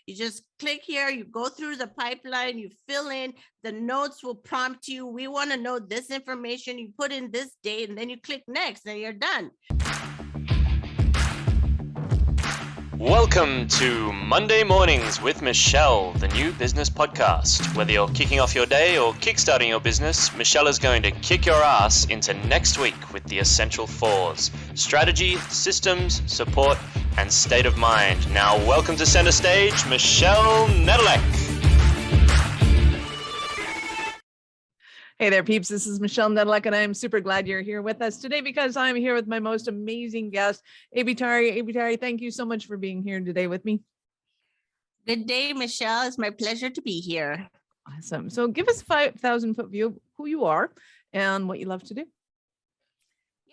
You just click here, you go through the pipeline, you fill in, the notes will prompt you. We want to know this information. You put in this date and then you click next and you're done. Welcome to Monday Mornings with Michelle, the new business podcast. Whether you're kicking off your day or kickstarting your business, Michelle is going to kick your ass into next week with the essential fours: strategy, systems, support, and state of mind. Now, welcome to center stage, Michelle Nedelec. Hey there, peeps. This is Michelle Nedelec, and I'm super glad you're here with us today because I'm here with my most amazing guest, Ebitari. Ebitari, thank you so much for being here today with me. Good day, Michelle. It's my pleasure to be here. Awesome. So give us a 5,000-foot view of who you are and what you love to do.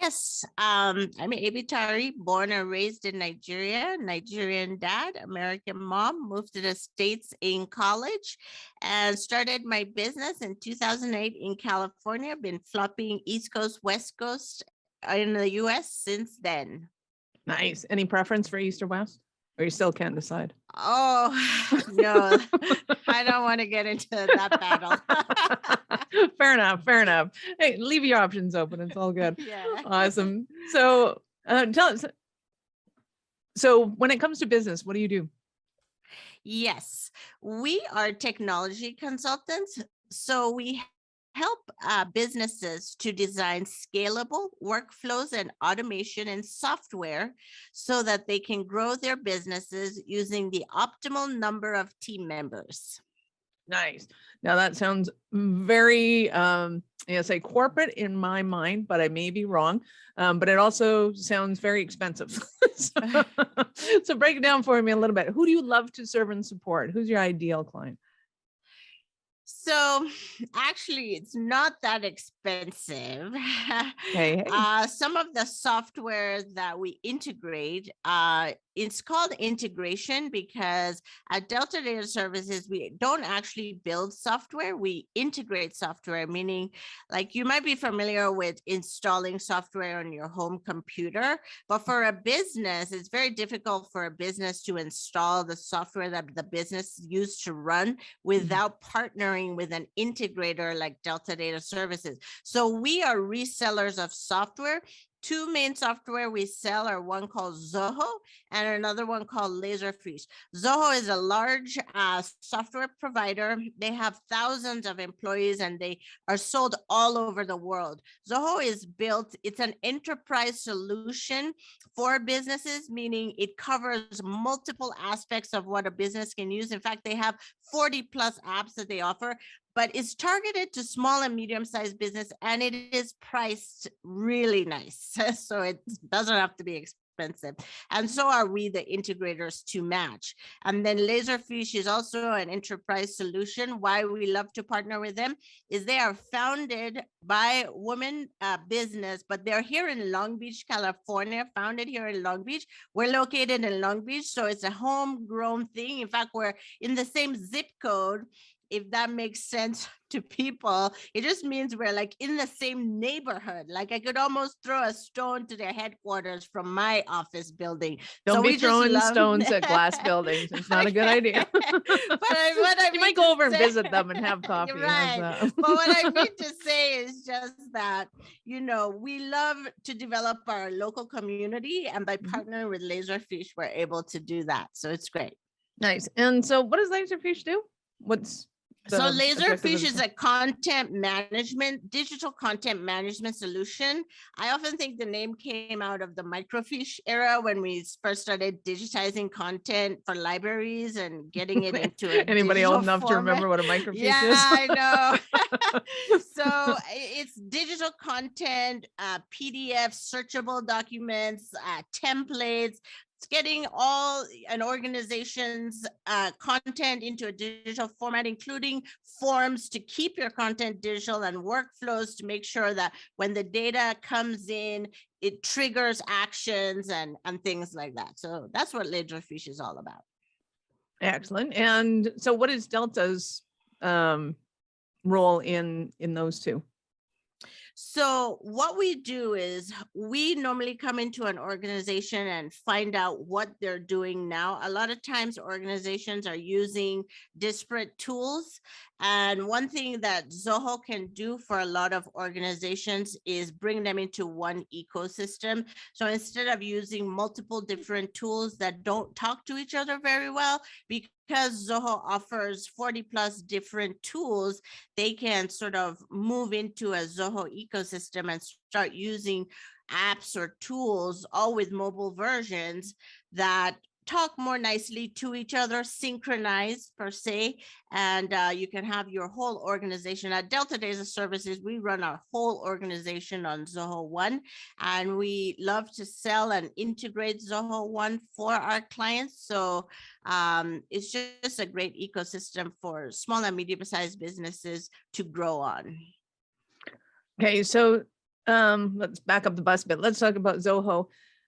Yes, I'm Ebitari, born and raised in Nigeria, Nigerian dad, American mom, moved to the States in college and started my business in 2008 in California. Been flopping East Coast, West Coast in the US since then. Nice. Any preference for East or West? Or you still can't decide? Oh, no, I don't want to get into that battle. Fair enough. Fair enough. Hey, leave your options open. It's all good. Yeah. Awesome. So tell us, so when it comes to business, what do you do? Yes, we are technology consultants. So we help businesses to design scalable workflows and automation and software so that they can grow their businesses using the optimal number of team members. Nice. Now that sounds very, say corporate in my mind, but I may be wrong. But it also sounds very expensive. So break it down for me a little bit. Who do you love to serve and support? Who's your ideal client? So actually, it's not that expensive. Hey. Some of the software that we integrate, it's called integration because at Delta Data Services, we don't actually build software. We integrate software, meaning like you might be familiar with installing software on your home computer, but for a business, it's very difficult for a business to install the software that the business used to run without partnering with an integrator like Delta Data Services. So we are resellers of software. Two main software we sell are one called Zoho and another one called Laserfish. Zoho is a large software provider. They have thousands of employees and they are sold all over the world. Zoho is built, it's an enterprise solution for businesses, meaning it covers multiple aspects of what a business can use. In fact, they have 40 plus apps that they offer, but it's targeted to small and medium-sized business, and it is priced really nice. So it doesn't have to be expensive. And so are we, the integrators, to match. And then Laserfish is also an enterprise solution. Why we love to partner with them is they are founded by women business, but they're here in Long Beach, California, founded here in Long Beach. We're located in Long Beach, so it's a homegrown thing. In fact, we're in the same zip code. If that makes sense to people, it just means we're like in the same neighborhood. Like I could almost throw a stone to their headquarters from my office building. Don't be throwing stones at glass buildings. It's not a good idea. You might go over and visit them and have coffee. Right. But what I mean to say is just that, we love to develop our local community, and by partnering with Laserfish, we're able to do that. So it's great. Nice. And so what does Laserfish do? So Laserfish is a digital content management solution. I often think the name came out of the microfiche era when we first started digitizing content for libraries and getting it into anybody old enough to remember what a microfiche is? Yeah, I know. So it's digital content, PDF, searchable documents, templates. It's getting all an organization's content into a digital format, including forms to keep your content digital and workflows to make sure that when the data comes in, it triggers actions and things like that. So that's what Laserfish is all about. Excellent. And so what is Delta's role in those two? So what we do is we normally come into an organization and find out what they're doing now. A lot of times organizations are using disparate tools. And one thing that Zoho can do for a lot of organizations is bring them into one ecosystem. So instead of using multiple different tools that don't talk to each other very well, because Zoho offers 40 plus different tools, they can sort of move into a Zoho ecosystem and start using apps or tools, all with mobile versions that talk more nicely to each other, synchronized per se, and you can have your whole organization. At Delta Data Services, we run our whole organization on Zoho One, and we love to sell and integrate Zoho One for our clients. So it's just a great ecosystem for small and medium-sized businesses to grow on. Okay, so let's back up the bus a bit. Let's talk about Zoho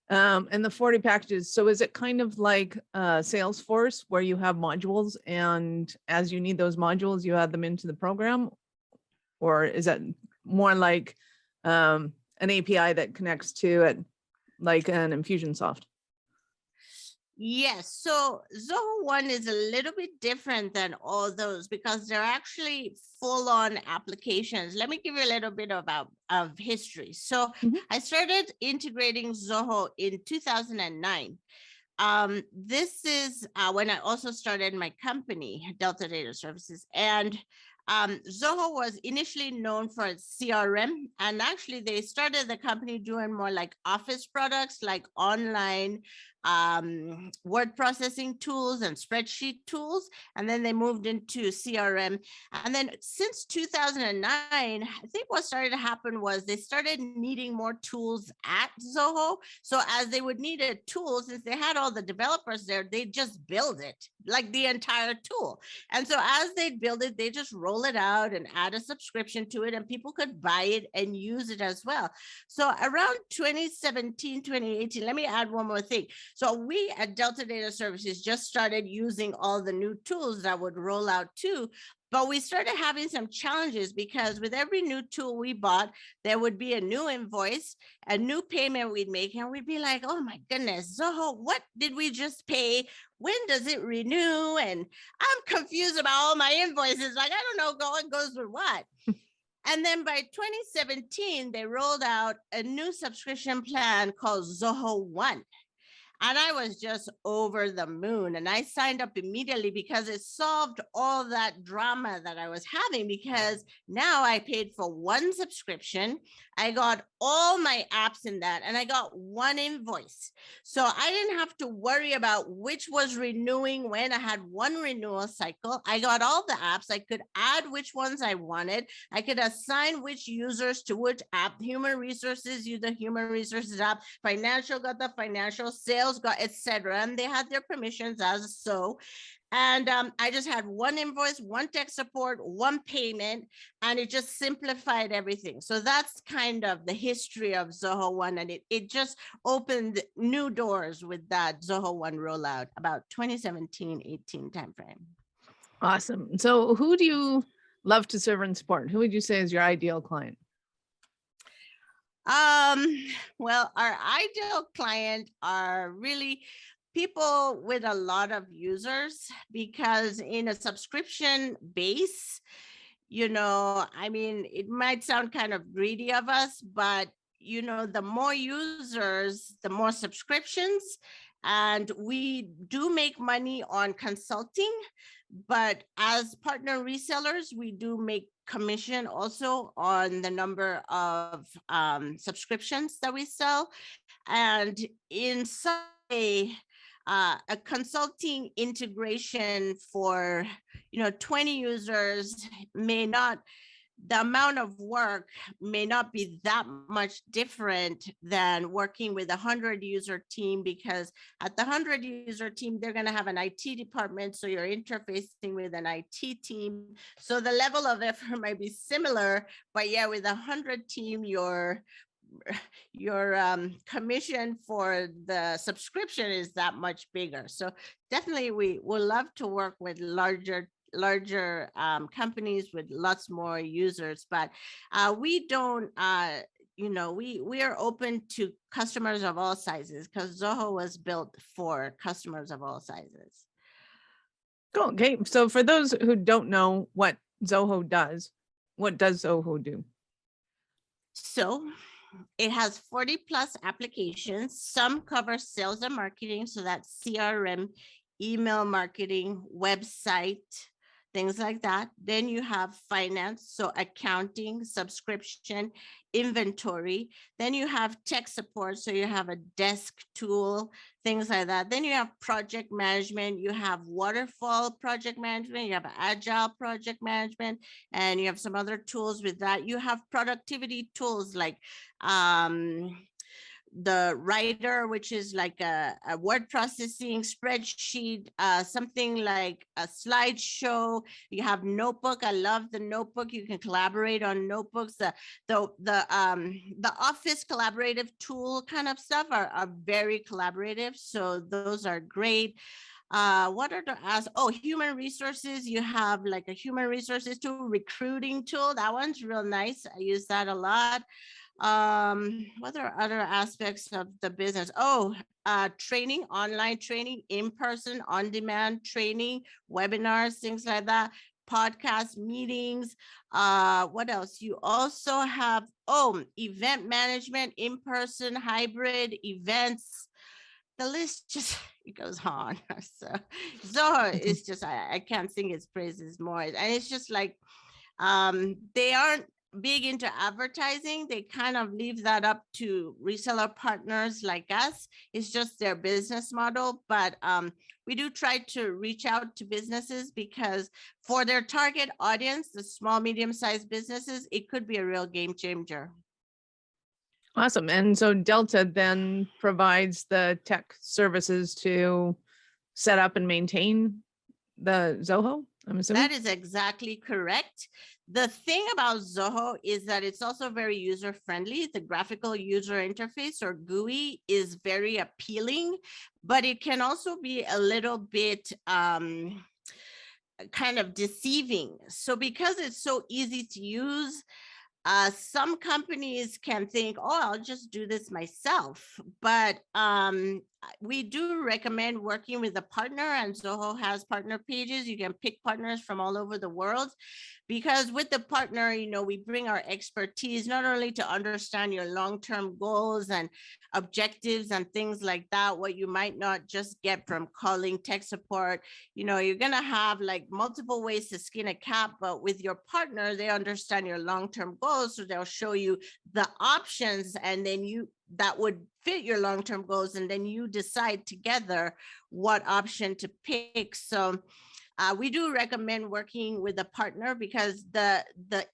and the 40 packages. So is it kind of like Salesforce where you have modules, and as you need those modules, you add them into the program? Or is that more like an API that connects to it, like an Infusionsoft? Yes, so Zoho One is a little bit different than all those because they're actually full-on applications. Let me give you a little bit of history. So I started integrating Zoho in 2009. This is when I also started my company, Delta Data Services, and Zoho was initially known for its CRM, and actually they started the company doing more like office products, like online word processing tools and spreadsheet tools, and then they moved into CRM. And then since 2009, I think what started to happen was they started needing more tools at Zoho. So as they would need a tool, since they had all the developers there, they just build it, like the entire tool. And so as they build it, they just roll it out and add a subscription to it, and people could buy it and use it as well. So around 2017, 2018, let me add one more thing. So we at Delta Data Services just started using all the new tools that would roll out too. But we started having some challenges because with every new tool we bought, there would be a new invoice, a new payment we'd make, and we'd be like, oh my goodness, Zoho, what did we just pay? When does it renew? And I'm confused about all my invoices. Like, I don't know what goes with what. And then by 2017, they rolled out a new subscription plan called Zoho One. And I was just over the moon. And I signed up immediately because it solved all that drama that I was having, because now I paid for one subscription. I got all my apps in that, and I got one invoice. So I didn't have to worry about which was renewing when. I had one renewal cycle. I got all the apps. I could add which ones I wanted. I could assign which users to which app. Human resources use the human resources app. Financial got the financial, sales got etc. And they had their permissions as so. And I just had one invoice, one tech support, one payment, and it just simplified everything. So that's kind of the history of Zoho One, and it just opened new doors with that Zoho One rollout about 2017-18 timeframe. Awesome. So who do you love to serve and support? Who would you say is your ideal client? Well, our ideal client are really people with a lot of users, because in a subscription base, I mean, it might sound kind of greedy of us, but the more users, the more subscriptions. And we do make money on consulting, but as partner resellers, we do make commission also on the number of subscriptions that we sell. And in some way, a consulting integration for 20 users may not, the amount of work may not be that much different than working with a 100-user team, because at the 100-user team, they're going to have an IT department. So you're interfacing with an IT team. So the level of effort might be similar, but yeah, with a 100 team, your commission for the subscription is that much bigger. So definitely we would love to work with larger larger companies with lots more users, but we don't, we are open to customers of all sizes because Zoho was built for customers of all sizes. Cool. Okay. So for those who don't know what Zoho does, what does Zoho do? So it has 40 plus applications. Some cover sales and marketing. So that's CRM, email marketing, website, things like that. Then you have finance, so accounting, subscription, inventory. Then you have tech support, so you have a desk tool, things like that. Then you have project management, you have waterfall project management, you have agile project management, and you have some other tools with that. You have productivity tools like the writer, which is like a word processing spreadsheet, something like a slideshow. You have notebook. I love the notebook. You can collaborate on notebooks. The office collaborative tool kind of stuff are very collaborative. So those are great. What are the human resources? You have like a human resources tool, recruiting tool. That one's real nice. I use that a lot. What are other aspects of the business? Training, online training, in-person, on-demand training, webinars, things like that, podcast meetings. What else? You also have event management, in-person, hybrid events. The list just it goes on. So Zoho is just I can't sing its praises more, and it's just like they aren't big into advertising. They kind of leave that up to reseller partners like us. It's just their business model. But we do try to reach out to businesses because for their target audience, the small, medium-sized businesses, it could be a real game changer. Awesome. And so Delta then provides the tech services to set up and maintain the Zoho, I'm assuming? That is exactly correct. The thing about Zoho is that it's also very user-friendly. The graphical user interface, or GUI, is very appealing, but it can also be a little bit kind of deceiving. So because it's so easy to use, some companies can think, I'll just do this myself. But we do recommend working with a partner, and Zoho has partner pages. You can pick partners from all over the world, because with the partner, we bring our expertise not only to understand your long-term goals and objectives and things like that, what you might not just get from calling tech support. You're going to have like multiple ways to skin a cat, but with your partner, they understand your long-term goals. So they'll show you the options, and then that would fit your long-term goals, and then you decide together what option to pick. So we do recommend working with a partner because the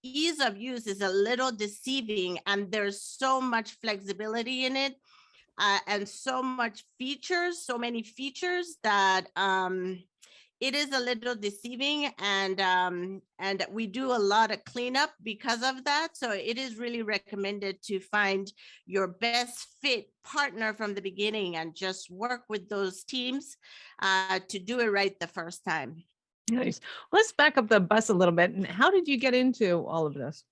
ease of use is a little deceiving, and there's so much flexibility in it, and so many features that it is a little deceiving, and we do a lot of cleanup because of that. So it is really recommended to find your best fit partner from the beginning and just work with those teams to do it right the first time. Nice. Let's back up the bus a little bit. And how did you get into all of this?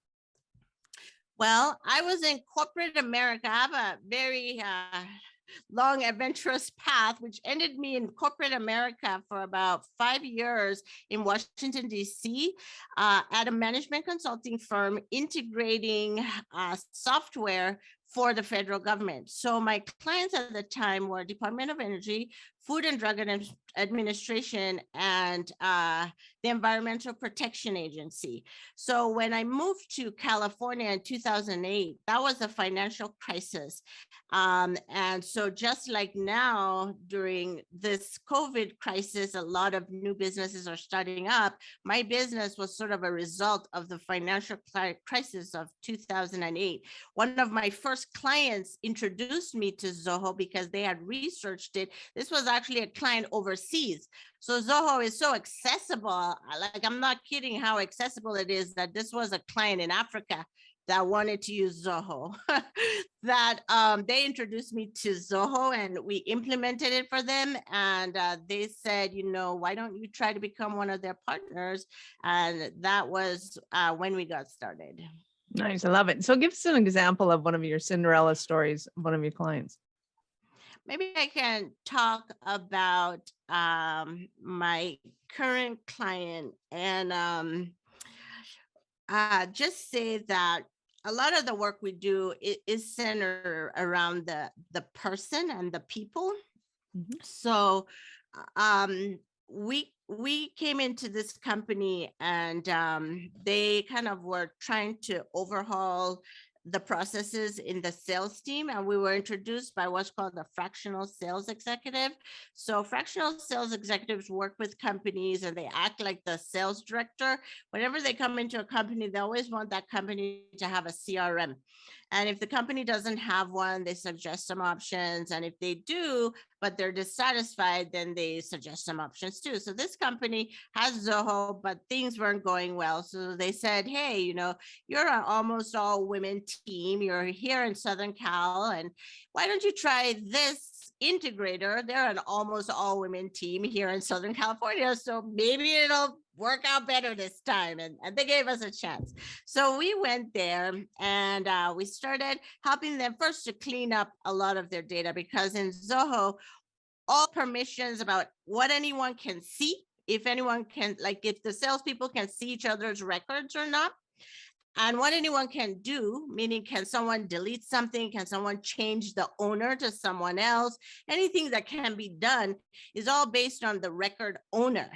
Well, I was in corporate America. I have a very long, adventurous path, which ended me in corporate America for about 5 years in Washington, D.C., at a management consulting firm integrating software for the federal government. So my clients at the time were Department of Energy, Food and Drug Administration, and the Environmental Protection Agency. So when I moved to California in 2008, that was a financial crisis. And so just like now, during this COVID crisis, a lot of new businesses are starting up. My business was sort of a result of the financial crisis of 2008. One of my first clients introduced me to Zoho because they had researched it. This was actually a client overseas. So Zoho is so accessible. Like, I'm not kidding how accessible it is, that this was a client in Africa that wanted to use Zoho that they introduced me to Zoho and we implemented it for them. And they said, why don't you try to become one of their partners? And that was when we got started. Nice. I love it. So give us an example of one of your Cinderella stories, one of your clients. Maybe I can talk about my current client and just say that a lot of the work we do is centered around the person and the people. Mm-hmm. So we came into this company and they kind of were trying to overhaul the processes in the sales team, and we were introduced by what's called a fractional sales executive. So fractional sales executives work with companies and they act like the sales director. Whenever they come into a company, they always want that company to have a CRM. And if the company doesn't have one, they suggest some options. And if they do, but they're dissatisfied, then they suggest some options too. So this company has Zoho, but things weren't going well. So they said, hey, you're an almost all women team. You're here in Southern Cal. And why don't you try this integrator? They're an almost all women team here in Southern California. So maybe it'll work out better this time. And they gave us a chance. So we went there and we started helping them first to clean up a lot of their data, because in Zoho, all permissions about what anyone can see, if anyone can, like if the salespeople can see each other's records or not, and what anyone can do, meaning can someone delete something? Can someone change the owner to someone else? Anything that can be done is all based on the record owner.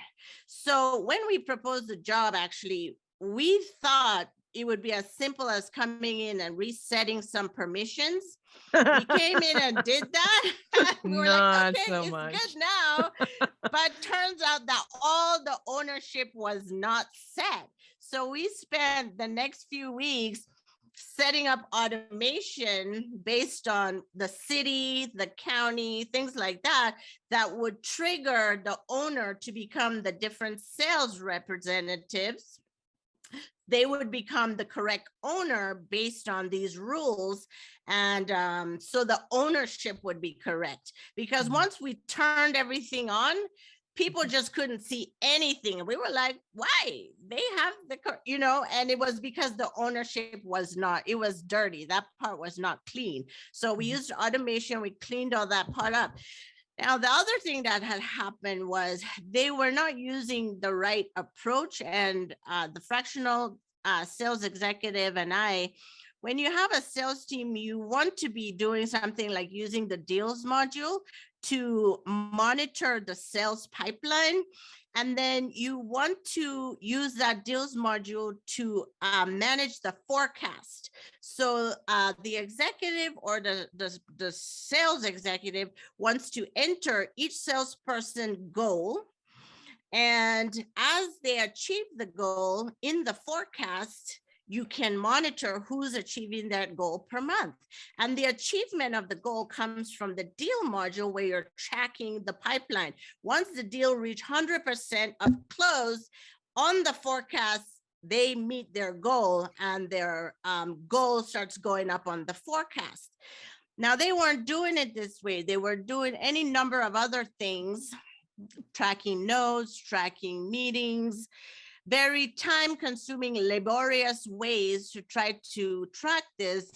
So when we proposed the job, actually, we thought it would be as simple as coming in and resetting some permissions. We came in and did that. We were like, okay, so it's good now. But turns out that all the ownership was not set. So we spent the next few weeks setting up automation based on the city, the county, things like that, that would trigger the owner to become the different sales representatives. They would become the correct owner based on these rules. And so the ownership would be correct. Because once we turned everything on, people just couldn't see anything. And we were like, why? They have and it was because the ownership was not, it was dirty. That part was not clean. So we used automation, we cleaned all that part up. Now, the other thing that had happened was they were not using the right approach. And the fractional sales executive and I, when you have a sales team, you want to be doing something like using the deals module to monitor the sales pipeline. And then you want to use that deals module to manage the forecast. So the executive or the sales executive wants to enter each salesperson goal. And as they achieve the goal in the forecast, you can monitor who's achieving that goal per month. And the achievement of the goal comes from the deal module where you're tracking the pipeline. Once the deal reach 100% of close on the forecast, they meet their goal and their goal starts going up on the forecast. Now, they weren't doing it this way. They were doing any number of other things, tracking notes, tracking meetings, very time-consuming, laborious ways to try to track this,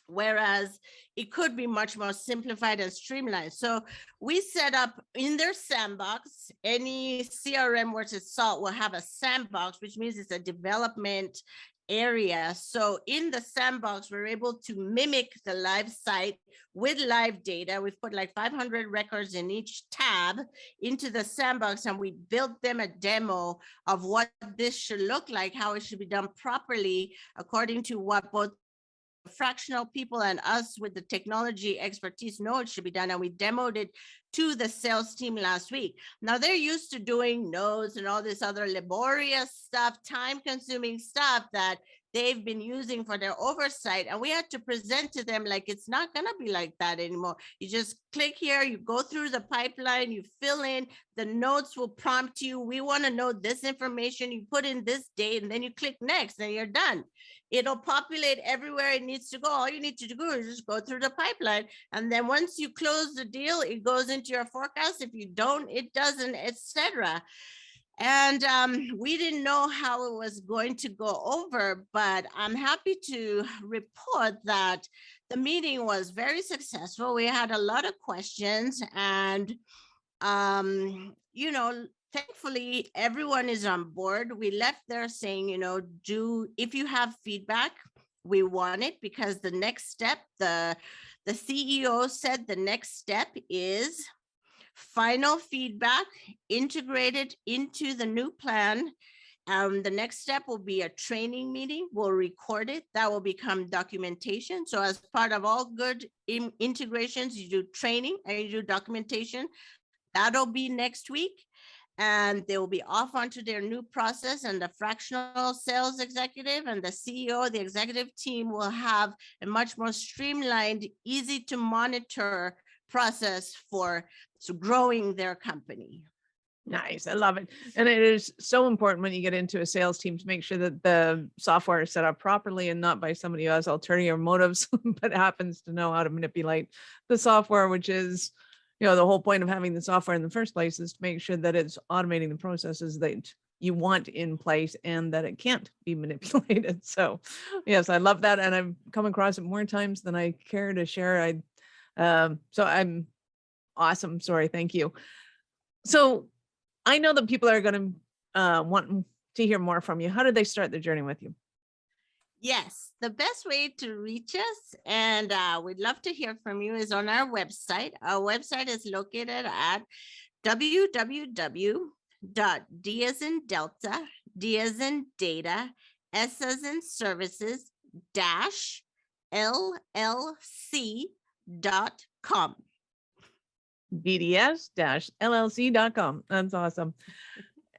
whereas it could be much more simplified and streamlined. So we set up in their sandbox, any CRM worth its salt will have a sandbox, which means it's a development area. So in the sandbox, we're able to mimic the live site with live data. We've put like 500 records in each tab into the sandbox, and we built them a demo of what this should look like, how it should be done properly, according to what both fractional people and us with the technology expertise know it should be done. And we demoed it to the sales team last week. Now they're used to doing notes and all this other laborious stuff, time consuming stuff that they've been using for their oversight. And we had to present to them like, it's not going to be like that anymore. You just click here, you go through the pipeline, you fill in, the notes will prompt you. We want to know this information. You put in this date, and then you click next, and you're done. It'll populate everywhere it needs to go. All you need to do is just go through the pipeline. And then once you close the deal, it goes into your forecast. If you don't, it doesn't, etc. And we didn't know how it was going to go over, but I'm happy to report that the meeting was very successful. We had a lot of questions, and thankfully everyone is on board. We left there saying, if you have feedback, we want it, because the next step, the CEO said the next step is final feedback integrated into the new plan. The next step will be a training meeting. We'll record it. That will become documentation. So as part of all good integrations, you do training and you do documentation. That'll be next week. And they will be off onto their new process, and the fractional sales executive and the CEO, the executive team, will have a much more streamlined, easy to monitor process for growing their company. Nice. I love it. And it is so important when you get into a sales team to make sure that the software is set up properly and not by somebody who has ulterior motives, but happens to know how to manipulate the software, which is, the whole point of having the software in the first place is to make sure that it's automating the processes that you want in place and that it can't be manipulated. So yes, I love that. And I've come across it more times than I care to share. So I'm awesome. Sorry. Thank you. So I know that people are going to want to hear more from you. How did they start their journey with you? Yes, the best way to reach us, and we'd love to hear from you, is on our website. Our website is located at www.D as in Delta, D as in Data, S as in Services, -LLC.com. BDS-LLC.com. That's awesome.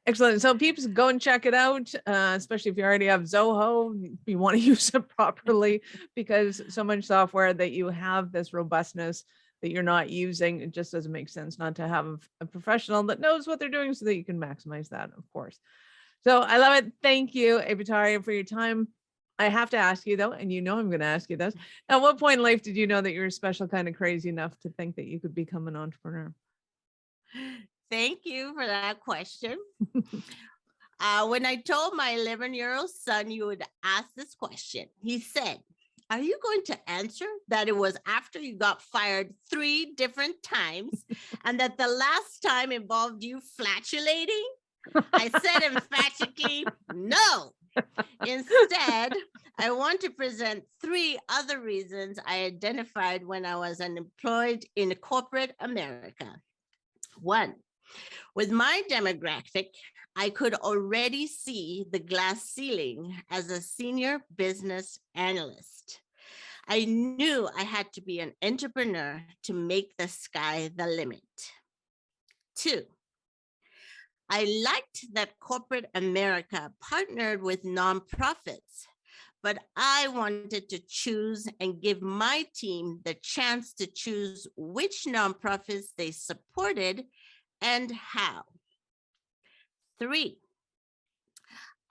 Excellent. So peeps, go and check it out, especially if you already have Zoho. You want to use it properly, because so much software that you have this robustness that you're not using, it just doesn't make sense not to have a professional that knows what they're doing so that you can maximize that, of course. So I love it. Thank you, Ebitari, for your time. I have to ask you though, and I'm going to ask you this. At what point in life did you know that you're special, kind of crazy enough to think that you could become an entrepreneur? Thank you for that question. When I told my 11-year-old son you would ask this question, he said, "Are you going to answer that it was after you got fired 3 different times and that the last time involved you flatulating?" I said emphatically, no. Instead, I want to present 3 other reasons I identified when I was unemployed in corporate America. 1, with my demographic, I could already see the glass ceiling as a senior business analyst. I knew I had to be an entrepreneur to make the sky the limit. 2, I liked that corporate America partnered with nonprofits, but I wanted to choose and give my team the chance to choose which nonprofits they supported and how. 3,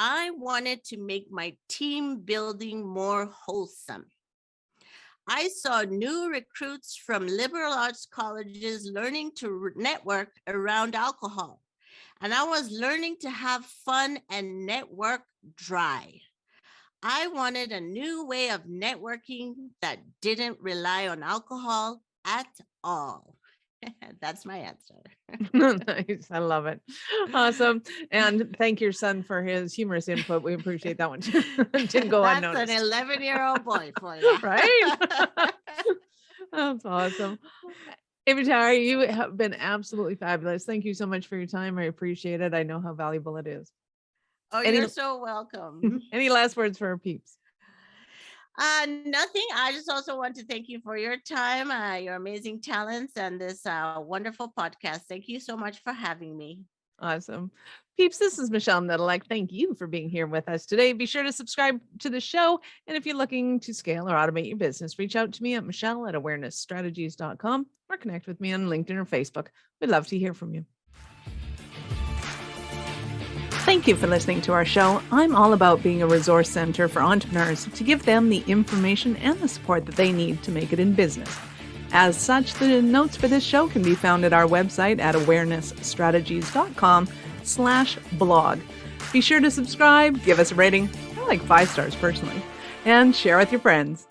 I wanted to make my team building more wholesome. I saw new recruits from liberal arts colleges learning to network around alcohol, and I was learning to have fun and network dry. I wanted a new way of networking that didn't rely on alcohol at all. That's my answer. Nice. I love it. Awesome. And thank your son for his humorous input. We appreciate that one. Didn't go That's unnoticed. an 11-year-old boy for you. Right? That's awesome. Ebitari, you have been absolutely fabulous. Thank you so much for your time. I appreciate it. I know how valuable it is. Oh, you're so welcome. Any last words for our peeps? Nothing. I just also want to thank you for your time, your amazing talents, and this wonderful podcast. Thank you so much for having me. Awesome. Peeps, this is Michelle Nedelec. Thank you for being here with us today. Be sure to subscribe to the show. And if you're looking to scale or automate your business, reach out to me at michelle@awarenessstrategies.com or connect with me on LinkedIn or Facebook. We'd love to hear from you. Thank you for listening to our show. I'm all about being a resource center for entrepreneurs to give them the information and the support that they need to make it in business. As such, the notes for this show can be found at our website at awarenessstrategies.com/blog. Be sure to subscribe, give us a rating. I like 5 stars personally, and share with your friends.